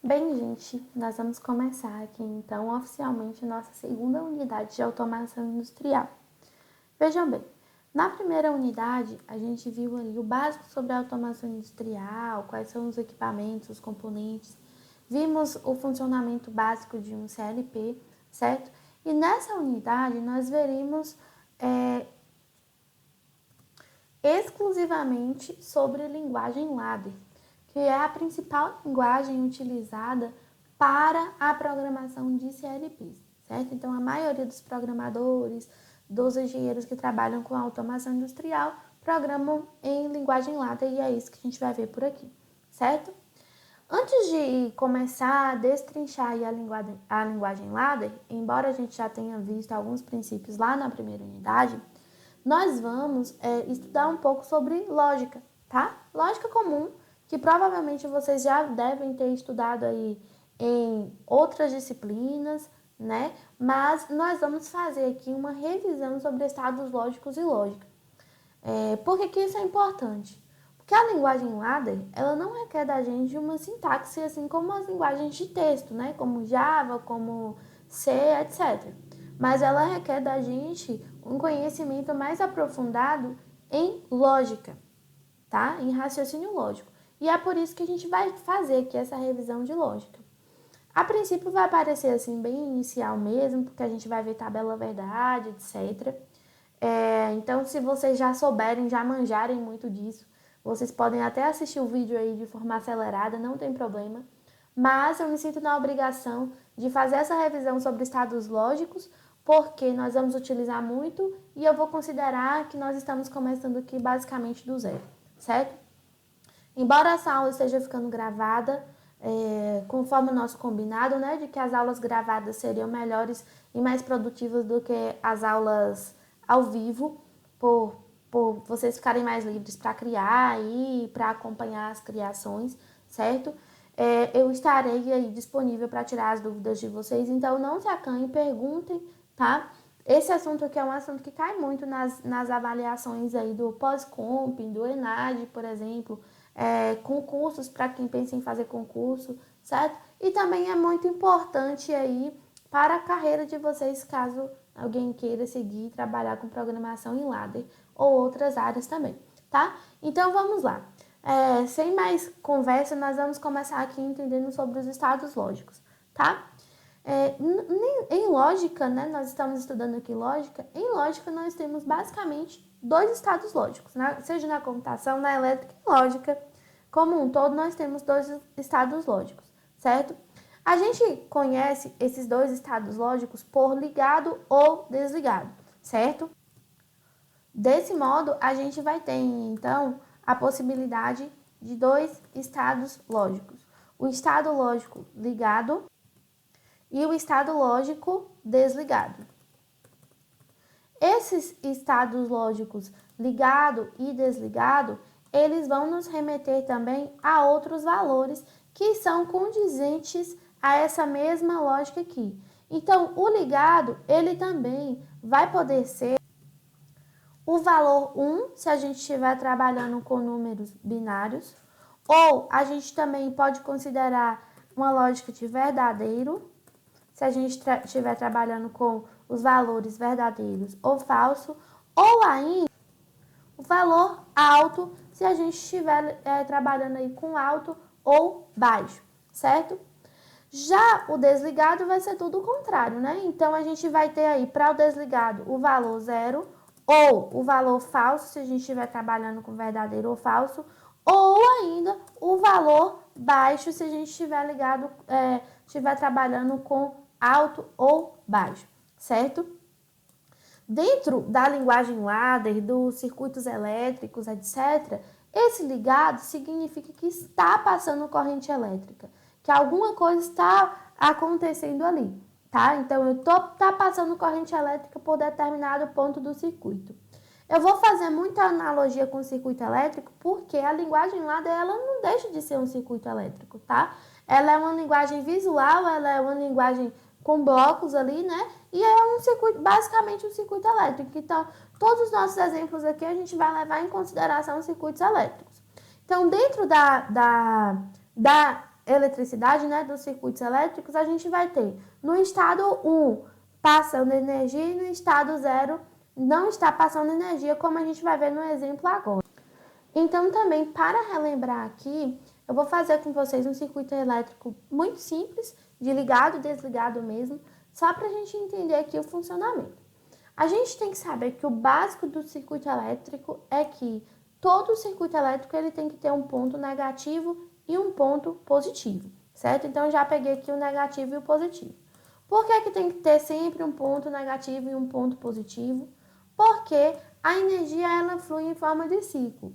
Bem, gente, nós vamos começar aqui, então, oficialmente, nossa segunda unidade de automação industrial. Vejam bem, na primeira unidade, a gente viu ali o básico sobre a automação industrial, quais são os equipamentos, os componentes. Vimos o funcionamento básico de um CLP, certo? E nessa unidade, nós veremos exclusivamente sobre linguagem ladder, que é a principal linguagem utilizada para a programação de CLPs, certo? Então, a maioria dos programadores, dos engenheiros que trabalham com automação industrial, programam em linguagem ladder e é isso que a gente vai ver por aqui, certo? Antes de começar a destrinchar a linguagem ladder, embora a gente já tenha visto alguns princípios lá na primeira unidade, nós vamos estudar um pouco sobre lógica, tá? Lógica comum, que provavelmente vocês já devem ter estudado aí em outras disciplinas, né? Mas nós vamos fazer aqui uma revisão sobre estados lógicos e lógica. Por que isso é importante? Porque a linguagem ladder, ela não requer da gente uma sintaxe assim como as linguagens de texto, né? Como Java, como C, etc. Mas ela requer da gente um conhecimento mais aprofundado em lógica, tá? Em raciocínio lógico. E é por isso que a gente vai fazer aqui essa revisão de lógica. A princípio vai aparecer assim bem inicial mesmo, porque a gente vai ver tabela verdade, etc. Então, se vocês já souberem, já manjarem muito disso, vocês podem até assistir o vídeo aí de forma acelerada, não tem problema. Mas eu me sinto na obrigação de fazer essa revisão sobre estados lógicos, porque nós vamos utilizar muito e eu vou considerar que nós estamos começando aqui basicamente do zero, certo? Embora essa aula esteja ficando gravada, conforme o nosso combinado, né, de que as aulas gravadas seriam melhores e mais produtivas do que as aulas ao vivo, por vocês ficarem mais livres para criar e para acompanhar as criações, certo? Eu estarei aí disponível para tirar as dúvidas de vocês, então não se acanhem, perguntem, tá? Esse assunto aqui é um assunto que cai muito nas avaliações aí do pós-comp, do ENAD, por exemplo, concursos para quem pensa em fazer concurso, certo? E também é muito importante aí para a carreira de vocês, caso alguém queira seguir e trabalhar com programação em ladder ou outras áreas também, tá? Então vamos lá. Sem mais conversa, nós vamos começar aqui entendendo sobre os estados lógicos, tá? Em lógica, né, nós estamos estudando aqui lógica. Em lógica, nós temos basicamente dois estados lógicos, né? Seja na computação, na elétrica e lógica. Como um todo, nós temos dois estados lógicos, certo? A gente conhece esses dois estados lógicos por ligado ou desligado, certo? Desse modo, a gente vai ter, então, a possibilidade de dois estados lógicos. O estado lógico ligado e o estado lógico desligado. Esses estados lógicos ligado e desligado, eles vão nos remeter também a outros valores que são condizentes a essa mesma lógica aqui. Então, o ligado, ele também vai poder ser o valor 1, se a gente estiver trabalhando com números binários, ou a gente também pode considerar uma lógica de verdadeiro, se a gente estiver trabalhando com os valores verdadeiros ou falso, ou ainda o valor alto, se a gente estiver trabalhando aí com alto ou baixo, certo? Já o desligado vai ser tudo o contrário, né? Então, a gente vai ter aí para o desligado o valor 0 ou o valor falso, se a gente estiver trabalhando com verdadeiro ou falso, ou ainda o valor baixo, se a gente estiver trabalhando com alto ou baixo, certo? Dentro da linguagem ladder, dos circuitos elétricos, etc., esse ligado significa que está passando corrente elétrica, que alguma coisa está acontecendo ali, tá? Então, tá passando corrente elétrica por determinado ponto do circuito. Eu vou fazer muita analogia com o circuito elétrico porque a linguagem ladder, ela não deixa de ser um circuito elétrico, tá? Ela é uma linguagem visual, ela é uma linguagem com blocos ali, né? E é um circuito, basicamente um circuito elétrico. Então, todos os nossos exemplos aqui, a gente vai levar em consideração circuitos elétricos. Então, dentro da eletricidade, né, dos circuitos elétricos, a gente vai ter no estado 1 passando energia e no estado 0 não está passando energia, como a gente vai ver no exemplo agora. Então, também, para relembrar aqui, eu vou fazer com vocês um circuito elétrico muito simples, de ligado e desligado mesmo, só para a gente entender aqui o funcionamento. A gente tem que saber que o básico do circuito elétrico é que todo circuito elétrico ele tem que ter um ponto negativo e um ponto positivo, certo? Então, eu já peguei aqui o negativo e o positivo. Por que tem que ter sempre um ponto negativo e um ponto positivo? Porque a energia ela flui em forma de ciclo.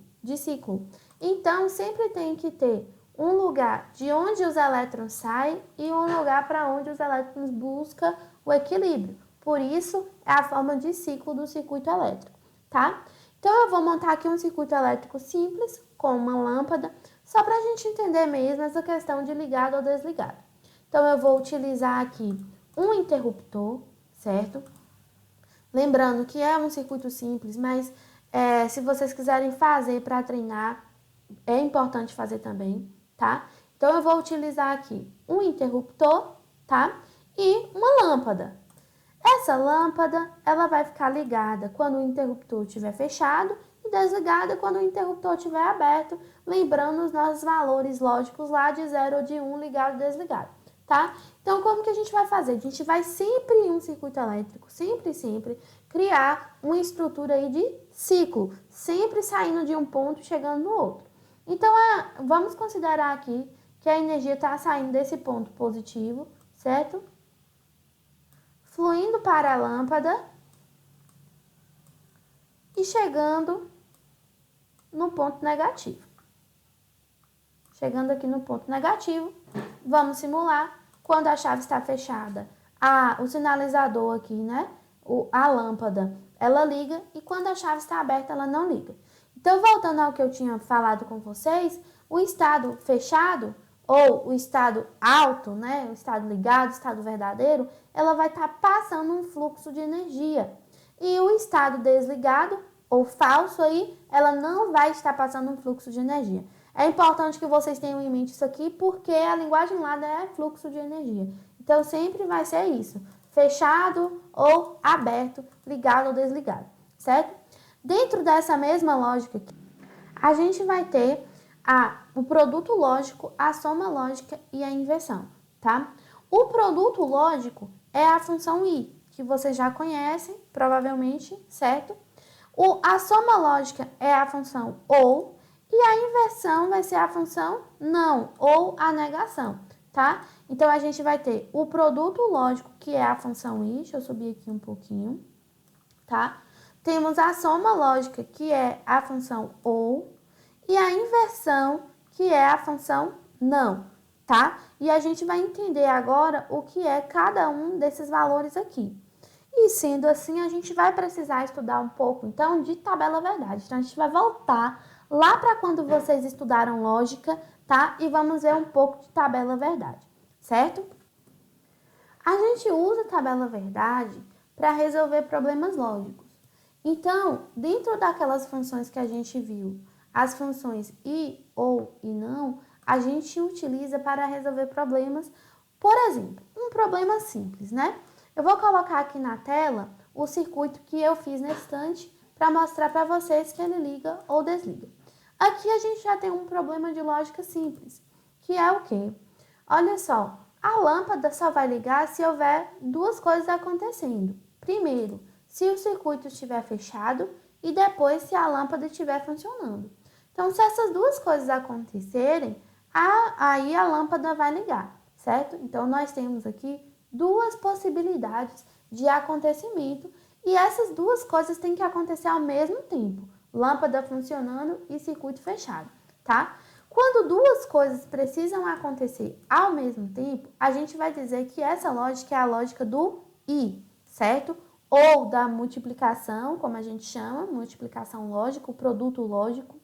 Então, sempre tem que ter um lugar de onde os elétrons saem e um lugar para onde os elétrons buscam o equilíbrio. Por isso, é a forma de ciclo do circuito elétrico, tá? Então, eu vou montar aqui um circuito elétrico simples, com uma lâmpada, só para a gente entender mesmo essa questão de ligado ou desligado. Então, eu vou utilizar aqui um interruptor, certo? Lembrando que é um circuito simples, mas se vocês quiserem fazer para treinar, é importante fazer também, tá? Então, eu vou utilizar aqui um interruptor, tá? E uma lâmpada. Essa lâmpada, ela vai ficar ligada quando o interruptor estiver fechado e desligada quando o interruptor estiver aberto, lembrando os nossos valores lógicos lá de 0 ou de 1 ligado e desligado, tá? Então, como que a gente vai fazer? A gente vai sempre em um circuito elétrico, sempre, criar uma estrutura aí de ciclo, sempre saindo de um ponto e chegando no outro. Então, vamos considerar aqui que a energia está saindo desse ponto positivo, certo? Fluindo para a lâmpada e chegando no ponto negativo. Chegando aqui no ponto negativo, vamos simular quando a chave está fechada. O sinalizador aqui, né? A lâmpada, ela liga e quando a chave está aberta, ela não liga. Então, voltando ao que eu tinha falado com vocês, o estado fechado ou o estado alto, né, o estado ligado, o estado verdadeiro, ela vai estar passando um fluxo de energia. E o estado desligado ou falso aí, ela não vai estar passando um fluxo de energia. É importante que vocês tenham em mente isso aqui, porque a linguagem lá é fluxo de energia. Então, sempre vai ser isso, fechado ou aberto, ligado ou desligado, certo? Dentro dessa mesma lógica aqui, a gente vai ter o produto lógico, a soma lógica e a inversão, tá? O produto lógico é a função i, que vocês já conhecem, provavelmente, certo? A soma lógica é a função ou, e a inversão vai ser a função não, ou a negação, tá? Então, a gente vai ter o produto lógico, que é a função i, deixa eu subir aqui um pouquinho, tá? Temos a soma lógica, que é a função ou, e a inversão, que é a função não, tá? E a gente vai entender agora o que é cada um desses valores aqui. E sendo assim, a gente vai precisar estudar um pouco, então, de tabela verdade. Então, a gente vai voltar lá para quando vocês estudaram lógica, tá? E vamos ver um pouco de tabela verdade, certo? A gente usa a tabela verdade para resolver problemas lógicos. Então, dentro daquelas funções que a gente viu, as funções e, ou e não, a gente utiliza para resolver problemas. Por exemplo, um problema simples, né? Eu vou colocar aqui na tela o circuito que eu fiz na estante para mostrar para vocês que ele liga ou desliga. Aqui a gente já tem um problema de lógica simples, que é o quê? Olha só, a lâmpada só vai ligar se houver duas coisas acontecendo. Primeiro, se o circuito estiver fechado e depois se a lâmpada estiver funcionando. Então, se essas duas coisas acontecerem, aí a lâmpada vai ligar, certo? Então, nós temos aqui duas possibilidades de acontecimento e essas duas coisas têm que acontecer ao mesmo tempo. Lâmpada funcionando e circuito fechado, tá? Quando duas coisas precisam acontecer ao mesmo tempo, a gente vai dizer que essa lógica é a lógica do e, certo? Ou da multiplicação, como a gente chama, multiplicação lógica, o produto lógico,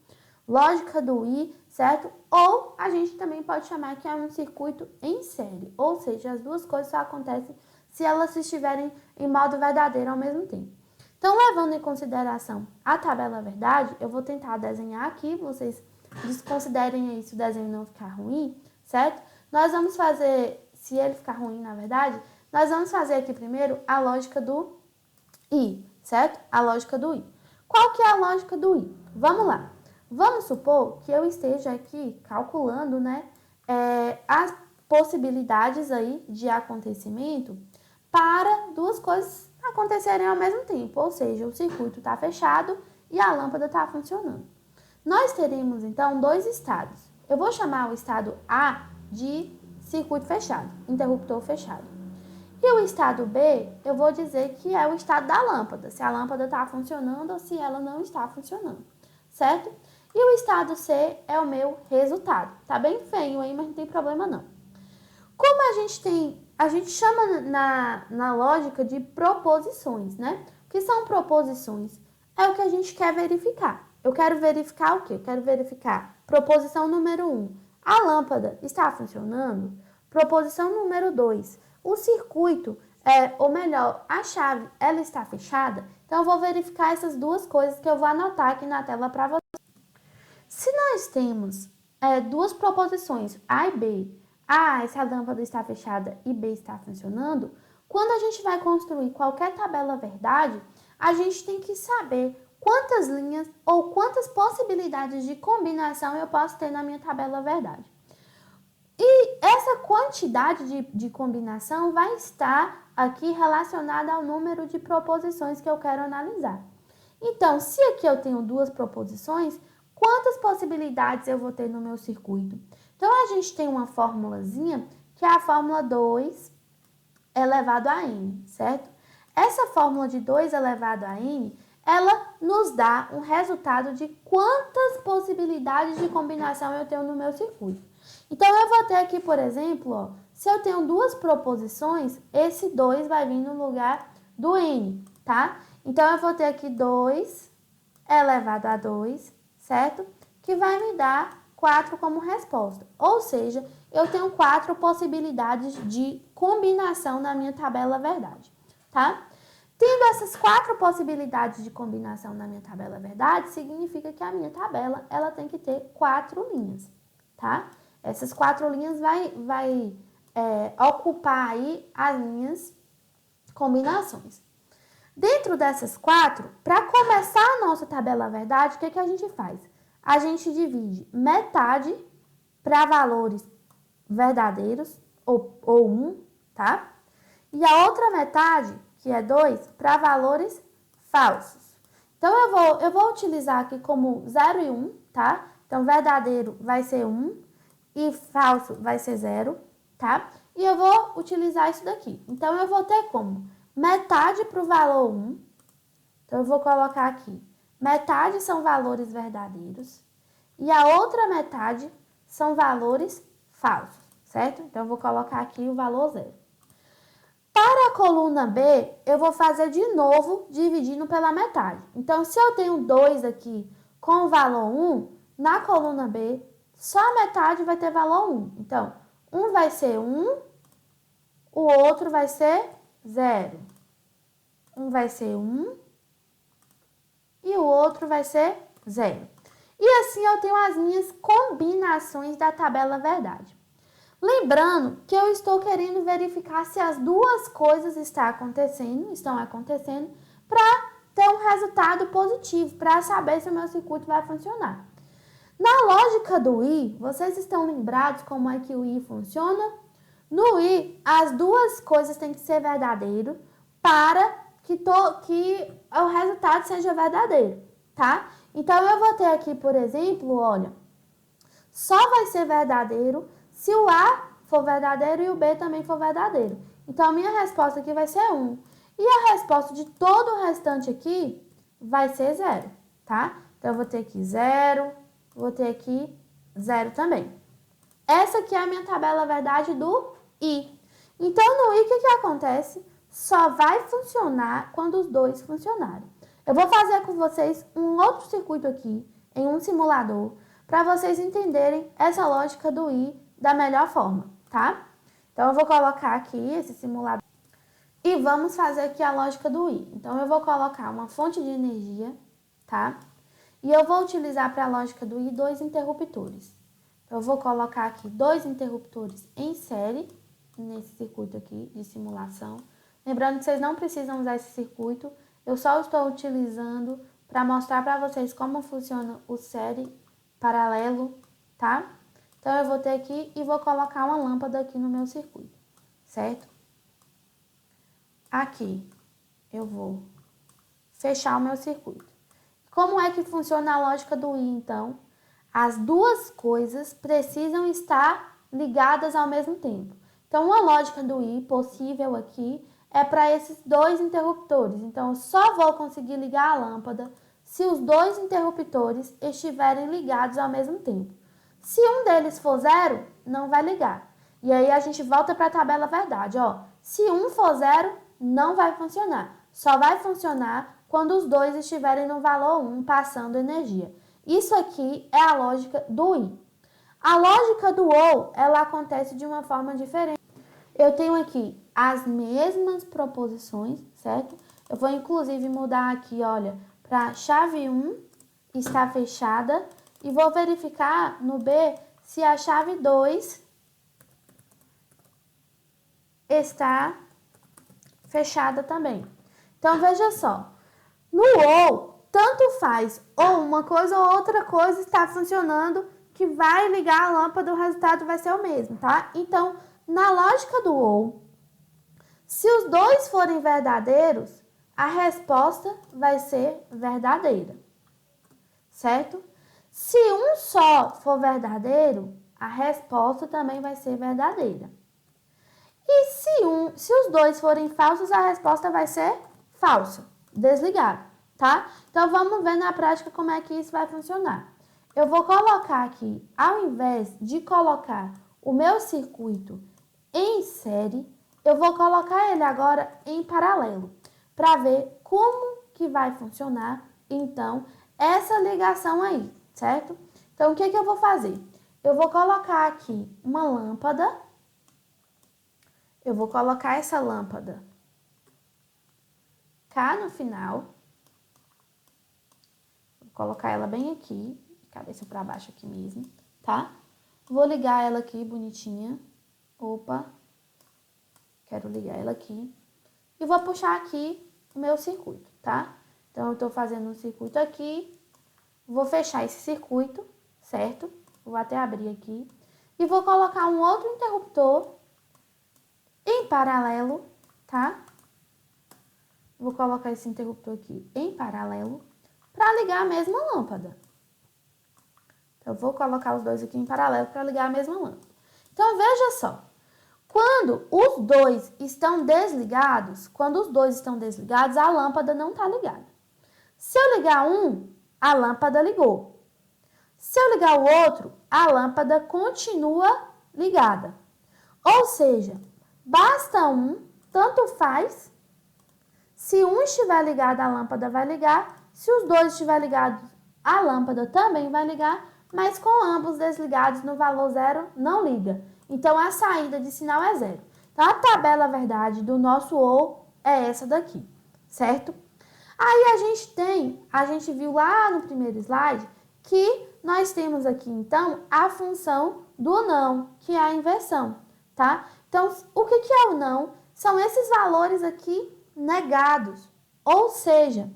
lógica do i, certo? Ou a gente também pode chamar que é um circuito em série, ou seja, as duas coisas só acontecem se elas estiverem em modo verdadeiro ao mesmo tempo. Então, levando em consideração a tabela verdade, eu vou tentar desenhar aqui, vocês desconsiderem aí se o desenho não ficar ruim, certo? Nós vamos fazer, se ele ficar ruim, na verdade, nós vamos fazer aqui primeiro a lógica do I, certo? A lógica do I. Qual que é a lógica do I? Vamos lá. Vamos supor que eu esteja aqui calculando, né, as possibilidades aí de acontecimento para duas coisas acontecerem ao mesmo tempo, ou seja, o circuito está fechado e a lâmpada está funcionando. Nós teremos, então, dois estados. Eu vou chamar o estado A de circuito fechado, interruptor fechado. E o estado B, eu vou dizer que é o estado da lâmpada, se a lâmpada está funcionando ou se ela não está funcionando, certo? E o estado C é o meu resultado. Tá bem feio aí, mas não tem problema não. Como a gente chama na lógica de proposições, né? O que são proposições? É o que a gente quer verificar. Eu quero verificar o quê? Eu quero verificar proposição número 1. A lâmpada está funcionando? Proposição número 2. O circuito, ou melhor, a chave, ela está fechada? Então, eu vou verificar essas duas coisas que eu vou anotar aqui na tela para vocês. Se nós temos duas proposições, A e B, A, essa lâmpada está fechada e B está funcionando, quando a gente vai construir qualquer tabela verdade, a gente tem que saber quantas linhas ou quantas possibilidades de combinação eu posso ter na minha tabela verdade. E essa quantidade de combinação vai estar aqui relacionada ao número de proposições que eu quero analisar. Então, se aqui eu tenho duas proposições, quantas possibilidades eu vou ter no meu circuito? Então, a gente tem uma formulazinha que é a fórmula 2 elevado a n, certo? Essa fórmula de 2 elevado a n, ela nos dá um resultado de quantas possibilidades de combinação eu tenho no meu circuito. Então, eu vou ter aqui, por exemplo, ó, se eu tenho duas proposições, esse 2 vai vir no lugar do n, tá? Então, eu vou ter aqui 2 elevado a 2, certo? Que vai me dar 4 como resposta. Ou seja, eu tenho 4 possibilidades de combinação na minha tabela verdade, tá? Tendo essas 4 possibilidades de combinação na minha tabela verdade, significa que a minha tabela, ela tem que ter 4 linhas, tá? Essas 4 linhas vai ocupar aí as minhas combinações. Dentro dessas 4, para começar a nossa tabela verdade, o que a gente faz? A gente divide metade para valores verdadeiros, ou 1, tá? E a outra metade, que é 2, para valores falsos. Então, eu vou utilizar aqui como 0 e 1, tá? Então, verdadeiro vai ser 1 e falso vai ser 0, tá? E eu vou utilizar isso daqui. Então, eu vou ter como metade para o valor 1. Então, eu vou colocar aqui. Metade são valores verdadeiros. E a outra metade são valores falsos, certo? Então, eu vou colocar aqui o valor 0. Para a coluna B, eu vou fazer de novo, dividindo pela metade. Então, se eu tenho 2 aqui com o valor 1, na coluna B, só a metade vai ter valor 1. Então, um vai ser 1, o outro vai ser 0. Um vai ser 1 e o outro vai ser 0. E assim eu tenho as minhas combinações da tabela verdade. Lembrando que eu estou querendo verificar se as duas coisas estão acontecendo para ter um resultado positivo, para saber se o meu circuito vai funcionar. Na lógica do I, vocês estão lembrados como é que o I funciona? No I, as duas coisas têm que ser verdadeiro para que o resultado seja verdadeiro, tá? Então, eu vou ter aqui, por exemplo, olha, só vai ser verdadeiro se o A for verdadeiro e o B também for verdadeiro. Então, a minha resposta aqui vai ser 1. E a resposta de todo o restante aqui vai ser 0, tá? Então, eu vou ter aqui 0, vou ter aqui 0 também. Essa aqui é a minha tabela verdade do I. Então, no I, o que acontece? Só vai funcionar quando os dois funcionarem. Eu vou fazer com vocês um outro circuito aqui, em um simulador, para vocês entenderem essa lógica do I da melhor forma, tá? Então, eu vou colocar aqui esse simulador e vamos fazer aqui a lógica do I. Então, eu vou colocar uma fonte de energia, tá? E eu vou utilizar para a lógica do I 2 interruptores. Então, eu vou colocar aqui 2 interruptores em série, nesse circuito aqui de simulação. Lembrando que vocês não precisam usar esse circuito, eu só estou utilizando para mostrar para vocês como funciona o série paralelo, tá? Então, eu vou ter aqui e vou colocar uma lâmpada aqui no meu circuito, certo? Aqui, eu vou fechar o meu circuito. Como é que funciona a lógica do I, então? As duas coisas precisam estar ligadas ao mesmo tempo. Então, uma lógica do I possível aqui é para esses 2 interruptores. Então, eu só vou conseguir ligar a lâmpada se os 2 interruptores estiverem ligados ao mesmo tempo. Se um deles for 0, não vai ligar. E aí, a gente volta para a tabela verdade, ó. Se um for 0, não vai funcionar. Só vai funcionar quando os 2 estiverem no valor 1, passando energia. Isso aqui é a lógica do I. A lógica do OU, ela acontece de uma forma diferente. Eu tenho aqui as mesmas proposições, certo? Eu vou inclusive mudar aqui, olha, para chave 1 está fechada e vou verificar no B se a chave 2 está fechada também. Então, veja só, no OU, tanto faz ou uma coisa ou outra coisa está funcionando que vai ligar a lâmpada, o resultado vai ser o mesmo, tá? Então, na lógica do OU, se os 2 forem verdadeiros, a resposta vai ser verdadeira, certo? Se um só for verdadeiro, a resposta também vai ser verdadeira. E se os 2 forem falsos, a resposta vai ser falsa, desligado, tá? Então, vamos ver na prática como é que isso vai funcionar. Eu vou colocar aqui, ao invés de colocar o meu circuito em série, eu vou colocar ele agora em paralelo, para ver como que vai funcionar, então, essa ligação aí, certo? Então, o que eu vou fazer? Eu vou colocar aqui uma lâmpada. Eu vou colocar essa lâmpada cá no final. Vou colocar ela bem aqui, cabeça para baixo aqui mesmo, tá? Vou ligar ela aqui bonitinha. Opa, quero ligar ela aqui. E vou puxar aqui o meu circuito, tá? Então, eu tô fazendo um circuito aqui. Vou fechar esse circuito, certo? Vou até abrir aqui. E vou colocar um outro interruptor em paralelo, tá? Vou colocar esse interruptor aqui em paralelo para ligar a mesma lâmpada. Então, eu vou colocar os 2 aqui em paralelo para ligar a mesma lâmpada. Então, veja só. Quando os 2 estão desligados, a lâmpada não está ligada. Se eu ligar um, a lâmpada ligou. Se eu ligar o outro, a lâmpada continua ligada. Ou seja, basta um, tanto faz. Se um estiver ligado, a lâmpada vai ligar. Se os 2 estiverem ligados, a lâmpada também vai ligar. Mas com ambos desligados no valor 0, não liga. Então, a saída de sinal é 0. Então, a tabela verdade do nosso OU é essa daqui, certo? Aí, a gente viu lá no primeiro slide que nós temos aqui, então, a função do não, que é a inversão, tá? Então, o que é o não? São esses valores aqui negados. Ou seja,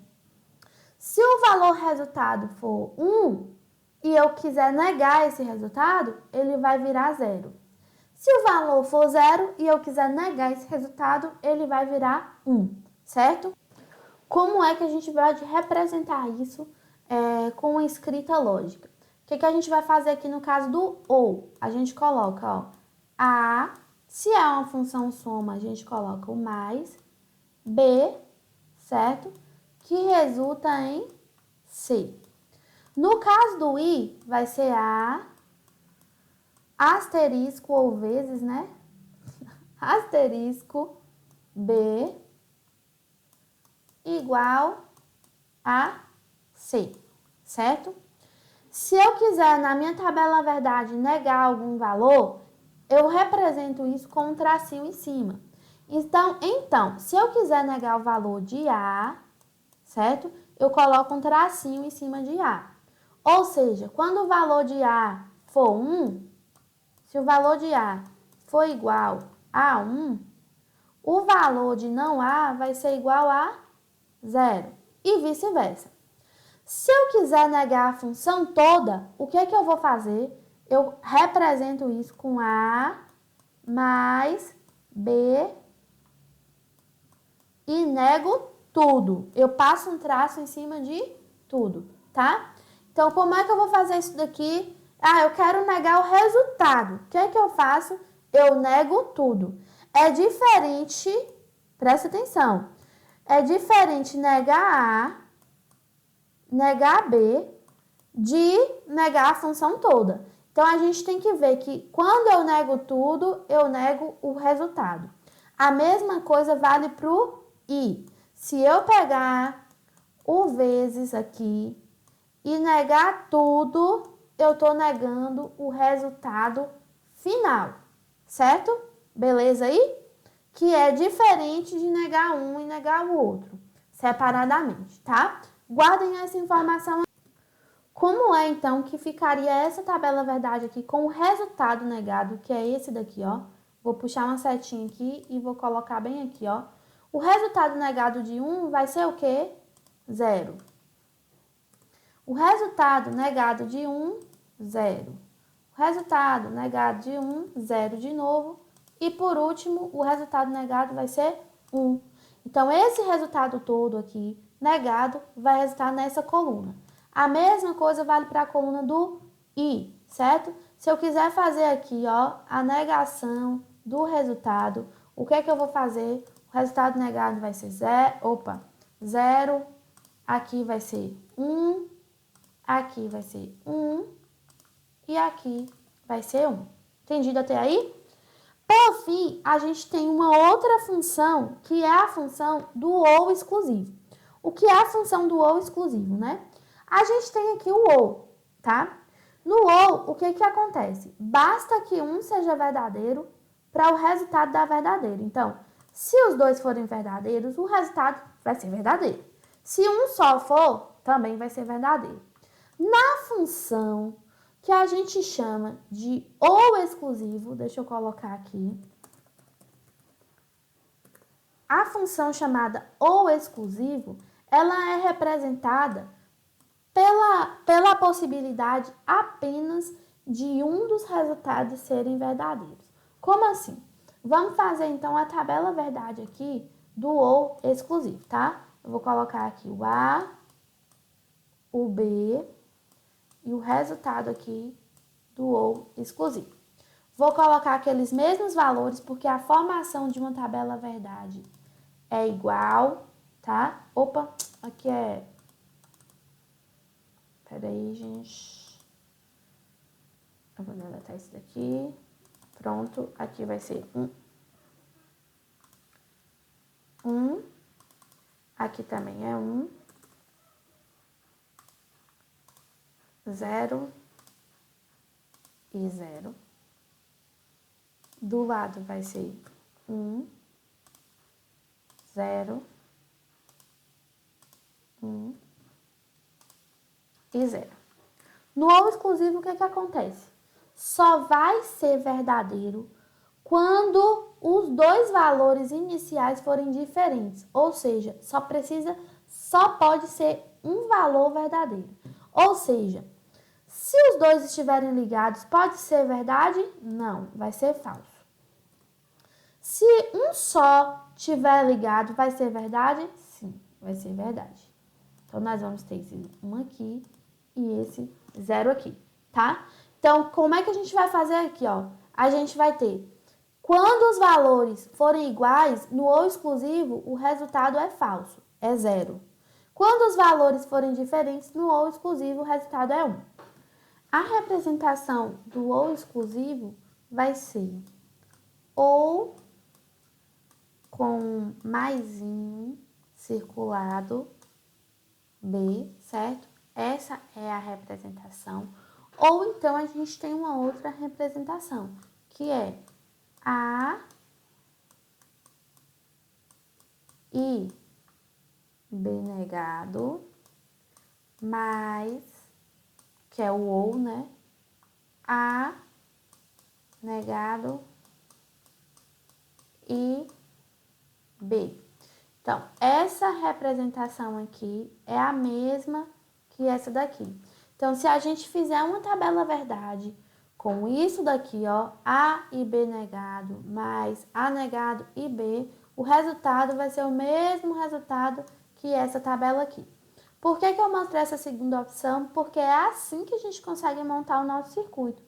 se o valor resultado for 1 e eu quiser negar esse resultado, ele vai virar 0. Se o valor for 0 e eu quiser negar esse resultado, ele vai virar 1, certo? Como é que a gente vai representar isso com uma escrita lógica? O que a gente vai fazer aqui no caso do OU? A gente coloca, ó, A, se é uma função soma, a gente coloca o mais, B, certo? Que resulta em C. No caso do I, vai ser A, asterisco ou vezes, né? Asterisco B igual a C, certo? Se eu quiser, na minha tabela verdade, negar algum valor, eu represento isso com um tracinho em cima. Então, se eu quiser negar o valor de A, certo? Eu coloco um tracinho em cima de A. Ou seja, quando o valor de A for 1, se o valor de A for igual a 1, o valor de não A vai ser igual a 0 e vice-versa. Se eu quiser negar a função toda, o que é que eu vou fazer? Eu represento isso com A mais B e nego tudo. Eu passo um traço em cima de tudo, tá? Então, como é que eu vou fazer isso daqui? Ah, eu quero negar o resultado. O que é que eu faço? Eu nego tudo. É diferente, presta atenção, é diferente negar A, negar B, de negar a função toda. Então, a gente tem que ver que quando eu nego tudo, eu nego o resultado. A mesma coisa vale para o I. Se eu pegar o vezes aqui e negar tudo, eu estou negando o resultado final, certo? Beleza aí? Que é diferente de negar um e negar o outro, separadamente, tá? Guardem essa informação. Como é, então, que ficaria essa tabela verdade aqui com o resultado negado, que é esse daqui, ó? Vou puxar uma setinha aqui e vou colocar bem aqui, ó. O resultado negado de 1 vai ser o quê? 0. O resultado negado de 1, 0. O resultado negado de 1, 0 de novo. E, por último, o resultado negado vai ser 1. Então, esse resultado todo aqui, negado, vai resultar nessa coluna. A mesma coisa vale para a coluna do I, certo? Se eu quiser fazer aqui, ó, a negação do resultado, o que é que eu vou fazer? O resultado negado vai ser 0, aqui vai ser 1, aqui vai ser 1 e aqui vai ser 1. Entendido até aí? Por fim, a gente tem uma outra função, que é a função do ou exclusivo. O que é a função do ou exclusivo, né? A gente tem aqui o ou, tá? No ou, o que que acontece? Basta que um seja verdadeiro para o resultado dar verdadeiro. Então, se os dois forem verdadeiros, o resultado vai ser verdadeiro. Se um só for, também vai ser verdadeiro. Na função que a gente chama de ou exclusivo, deixa eu colocar aqui. A função chamada ou exclusivo, ela é representada pela possibilidade apenas de um dos resultados serem verdadeiros. Como assim? Vamos fazer então a tabela verdade aqui do ou exclusivo, tá? Eu vou colocar aqui o A, o B e o resultado aqui do ou exclusivo. Vou colocar aqueles mesmos valores porque a formação de uma tabela verdade é igual, tá? Opa, aqui é... Peraí, gente. Eu vou deletar isso daqui. Pronto, aqui vai ser 1. Aqui também é 1. 0 e 0. Do lado vai ser 1, 0, 1 e 0. No ou exclusivo, o que acontece? Só vai ser verdadeiro quando os dois valores iniciais forem diferentes. Ou seja, só pode ser um valor verdadeiro. Ou seja, se os dois estiverem ligados, pode ser verdade? Não, vai ser falso. Se um só estiver ligado, vai ser verdade? Sim, vai ser verdade. Então, nós vamos ter esse 1 aqui e esse 0 aqui, tá? Então, como é que a gente vai fazer aqui, ó? A gente vai ter, quando os valores forem iguais, no ou exclusivo, o resultado é falso, é 0. Quando os valores forem diferentes, no ou exclusivo, o resultado é 1. A representação do ou exclusivo vai ser ou com maisinho circulado B, certo? Essa é a representação. Ou então a gente tem uma outra representação, que é A e B negado mais, que é o ou, né? A negado e B. Então, essa representação aqui é a mesma que essa daqui. Então, se a gente fizer uma tabela verdade com isso daqui, ó, A e B negado mais A negado e B, o resultado vai ser o mesmo resultado que essa tabela aqui. Por que eu mostrei essa segunda opção? Porque é assim que a gente consegue montar o nosso circuito.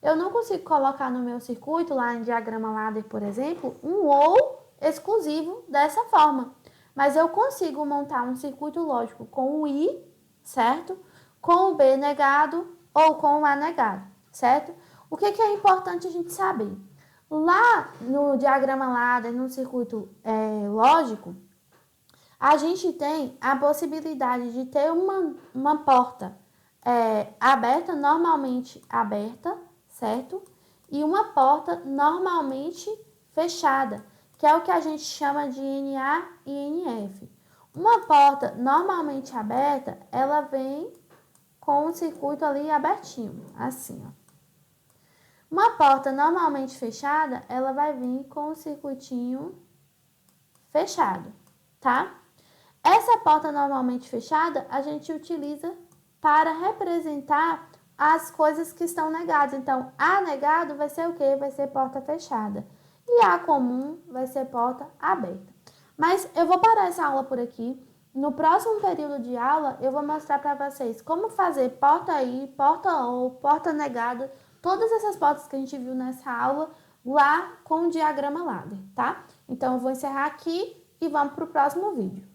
Eu não consigo colocar no meu circuito, lá em diagrama ladder, por exemplo, um ou exclusivo dessa forma. Mas eu consigo montar um circuito lógico com o I, certo? Com o B negado ou com o A negado, certo? O que é importante a gente saber? Lá no diagrama ladder, no circuito lógico, a gente tem a possibilidade de ter uma porta aberta, normalmente aberta, certo? E uma porta normalmente fechada, que é o que a gente chama de NA e NF. Uma porta normalmente aberta, ela vem com o circuito ali abertinho, assim, ó. Uma porta normalmente fechada, ela vai vir com o circuitinho fechado, tá? Essa porta normalmente fechada, a gente utiliza para representar as coisas que estão negadas. Então, A negado vai ser o quê? Vai ser porta fechada. E A comum vai ser porta aberta. Mas eu vou parar essa aula por aqui. No próximo período de aula, eu vou mostrar para vocês como fazer porta I, porta OU, porta negada, todas essas portas que a gente viu nessa aula, lá com o diagrama ladder, tá? Então, eu vou encerrar aqui e vamos para o próximo vídeo.